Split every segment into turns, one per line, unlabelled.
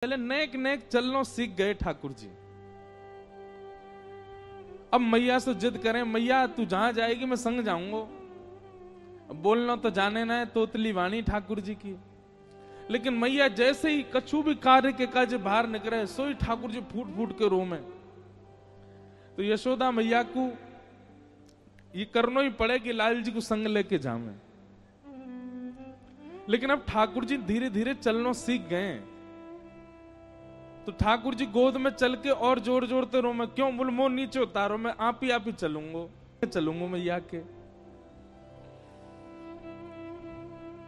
पहले नेक नेक चलनो सीख गए ठाकुर जी। अब मैया से जिद करें, मैया तू जहां जाएगी मैं संग जाऊंगा। बोलना तो जाने ना है तोतली वाणी ठाकुर जी की, लेकिन मैया जैसे ही कछु भी कार्य के काज बाहर निकले सोई ठाकुर जी फूट फूट के रोमे। तो यशोदा मैया को ये करना ही पड़े कि लाल जी को संग लेके जावे। लेकिन अब ठाकुर जी धीरे धीरे चलना सीख गए, तो ठाकुर जी गोद में चल के और जोर जोरते रो, मैं क्यों बोल मुंह नीचे उतारो, मैं आप ही चलूंगा मैया के।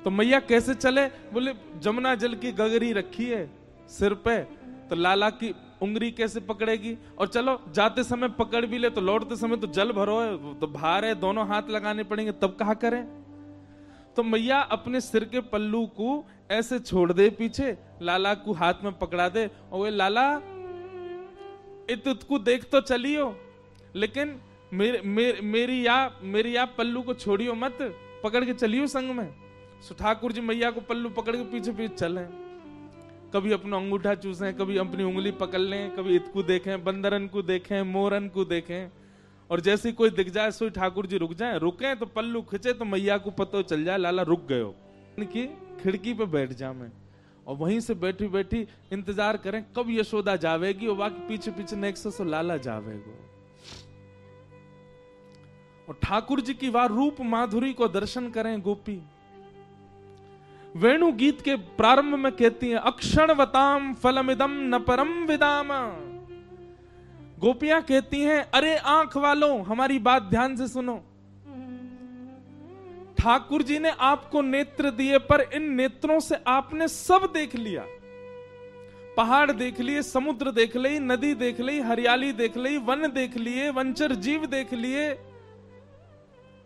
तो मैया कैसे चले, बोले जमुना जल की गगरी रखी है सिर पे, तो लाला की उंगली कैसे पकड़ेगी, और चलो जाते समय पकड़ भी ले तो लौटते समय तो जल भरो है, तो भार है, दोनों हाथ लगाने पड़ेंगे, तब कहा करें। तो मैया अपने सिर के पल्लू को ऐसे छोड़ दे पीछे, लाला को हाथ में पकड़ा दे, और वे लाला को देख तो चलियो, लेकिन मेरी या पल्लू को छोड़ियो मत, पकड़ के चलियो संग में। सो ठाकुर जी मैया को पल्लू पकड़ के पीछे पीछे चले, कभी अपना अंगूठा चूसें, कभी अपनी उंगली पकड़ लें, कभी इतको देखें, बंदरन को देखें, मोरन को देखें, और जैसे कोई दिख जाए सोई ठाकुर जी रुक जाए, रुके तो पल्लू खिंचे तो मैया को पता चल जाए लाला रुक गयो, कि खिड़की पे बैठ जा मैं, और वहीं से बैठी बैठी इंतजार करें कब यशोदा जावेगी, और बाकी पीछे पीछे नेक्सस और लाला जावेगो। और ठाकुर जी की वार रूप माधुरी को दर्शन करें गोपी। वेणु गीत के प्रारंभ में कहती है, अक्षणवताम फलमिदम न परम विदाम। गोपियां कहती हैं, अरे आंख वालों हमारी बात ध्यान से सुनो, ठाकुर जी ने आपको नेत्र दिए, पर इन नेत्रों से आपने सब देख लिया, पहाड़ देख लिए, समुद्र देख ली, नदी देख ली, हरियाली देख ली, वन देख लिए, वंचर जीव देख लिए।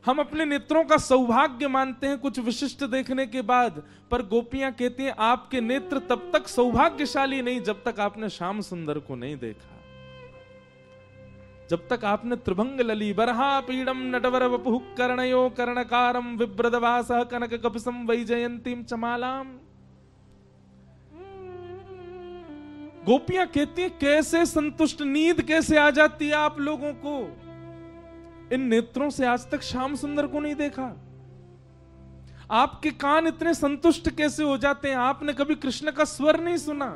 हम अपने नेत्रों का सौभाग्य मानते हैं कुछ विशिष्ट देखने के बाद, पर गोपियां कहती हैं आपके नेत्र तब तक सौभाग्यशाली नहीं जब तक आपने श्याम सुंदर को नहीं देखा, जब तक आपने त्रिभंग लली बरहा पीड़म नटवर वपुः कर्णयो कर्णकारम विभ्रदवासः कनक कपिसं वैजयंतीम चमालाम। गोपियां कहती हैं कैसे संतुष्ट, नींद कैसे आ जाती है आप लोगों को, इन नेत्रों से आज तक श्याम सुंदर को नहीं देखा। आपके कान इतने संतुष्ट कैसे हो जाते हैं, आपने कभी कृष्ण का स्वर नहीं सुना,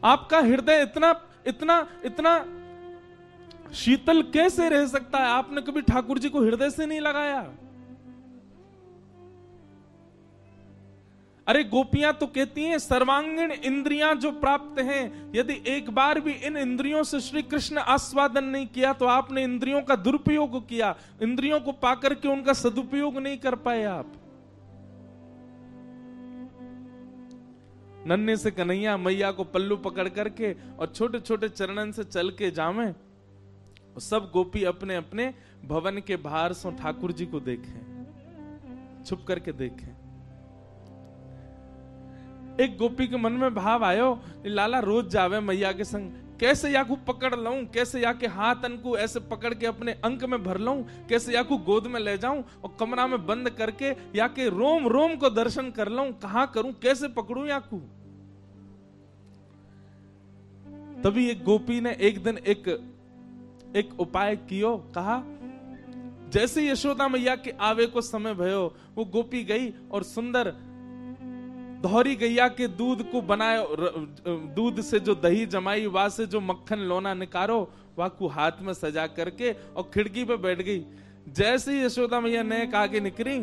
आपका हृदय इतना इतना इतना शीतल कैसे रह सकता है, आपने कभी ठाकुर जी को हृदय से नहीं लगाया। अरे गोपियां तो कहती हैं सर्वांगीण इंद्रियां जो प्राप्त हैं, यदि एक बार भी इन इंद्रियों से श्री कृष्ण आस्वादन नहीं किया तो आपने इंद्रियों का दुरुपयोग किया, इंद्रियों को पाकर के उनका सदुपयोग नहीं कर पाए आप। नन्हे से कन्हैया मैया को पल्लू पकड़ करके और छोटे छोटे चरणन से चल के जावे, सब गोपी अपने अपने भवन के बाहर से ठाकुर जी को देखें, छुप करके देखें। एक गोपी के मन में भाव आयो, लाला रोज जावे मैया के संग, कैसे या को पकड़ लऊं, कैसे या के हाथ अनको ऐसे पकड़ के अपने अंक में भर लऊं, कैसे या को गोद में ले जाऊं और कमरा में बंद करके या के रोम रोम को दर्शन कर लऊं, कहां करूं, कैसे पकड़ूं या को। तभी एक गोपी ने एक दिन एक उपाय कियो, कहा जैसे यशोदा मैया के आवे को समय भयो, वो गोपी गई और सुंदर दोहरी गैया के दूध को बनाए, दूध से जो दही जमाई, वहां से जो मक्खन लोना निकारो, वहां को हाथ में सजा करके और खिड़की पे बैठ गई। जैसे ही यशोदा मैया नेक आगे निकली,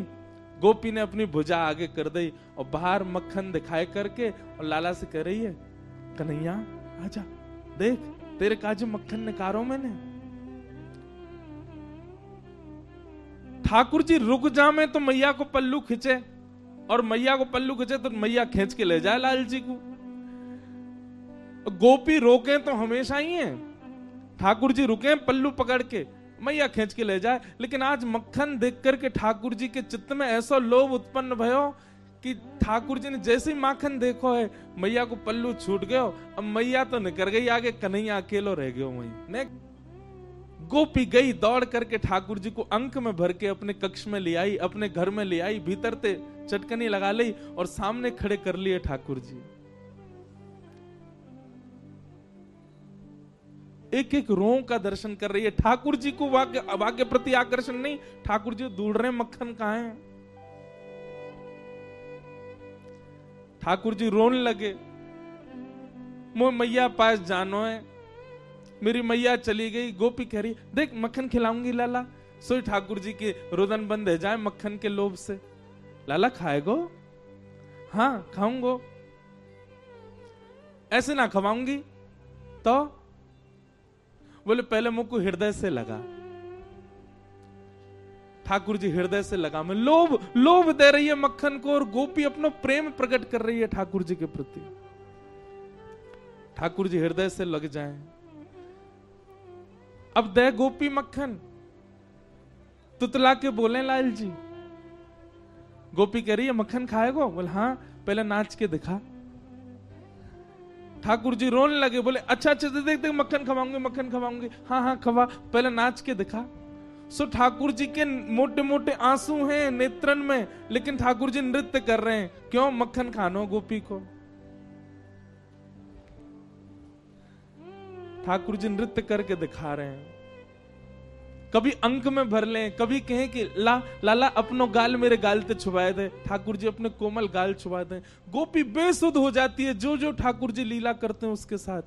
गोपी ने अपनी भुजा आगे कर दी और बाहर मक्खन दिखाए करके और लाला से कह रही है, कन्हैया आजा, देख तेरे काजू मक्खन निकारो मैंने। ठाकुर जी रुक जामे तो मैया को पल्लू खिंचे, और मैया को पल्लू खिंचे तो मैया खींच के ले जाए लाल जी को। गोपी रोके तो हमेशा ही है, ठाकुर जी रुके पल्लू पकड़ के, मैया खींच के ले जाए। लेकिन आज मक्खन देख करके ठाकुर जी के चित्त में ऐसा लोभ उत्पन्न भयो कि ठाकुर जी ने जैसे ही माखन देखो है, मैया को पल्लू छूट गयो, अब मैया तो निकल गई आगे, कन्हैया अकेलो रह गयो वहीं। गोपी गई दौड़ करके ठाकुर जी को अंक में भर के अपने कक्ष में ले आई, अपने घर में ले आई, भीतर ते चटकनी लगा ली और सामने खड़े कर लिए ठाकुर जी। एक एक रों का दर्शन कर रही है। ठाकुर जी को वाक्य प्रति आकर्षण नहीं, ठाकुर जी ढूंढ रहे मक्खन कहां है। ठाकुर जी रोने लगे, मोह मैया पास जानो है, मेरी मैया चली गई। गोपी कह रही देख मक्खन खिलाऊंगी लाला। सोई ठाकुर जी के रुदन बंद है जाए मक्खन के लोभ से। लाला खाएगो? हाँ खाऊंगो। ऐसे ना खवाऊंगी तो? बोले पहले मुंह को हृदय से लगा। ठाकुर जी हृदय से लगा में लोभ दे रही है मक्खन को, और गोपी अपना प्रेम प्रकट कर रही है ठाकुर जी के प्रति। ठाकुर जी हृदय से लग जाएं। अब दे गोपी मक्खन, तुतला के बोले लाल जी। गोपी कह रही है मक्खन खाएगो? बोले हाँ पहले नाच के दिखा। ठाकुर जी रोने लगे, बोले अच्छा देख देख मक्खन खवाऊंगी। हाँ हाँ खवा, पहले नाच के दिखा। सो ठाकुर जी के मोटे मोटे आंसू हैं नेत्रन में, लेकिन ठाकुर जी नृत्य कर रहे हैं। क्यों? मक्खन खानो गोपी को। ठाकुर जी नृत्य करके दिखा रहे हैं। कभी अंक में भर लें, कभी कहें कि लाला अपनो गाल मेरे गाल ते छुपाए दे। ठाकुर जी अपने कोमल गाल छुपा दें। गोपी बेसुध हो जाती है जो जो ठाकुर जी लीला करते हैं उसके साथ।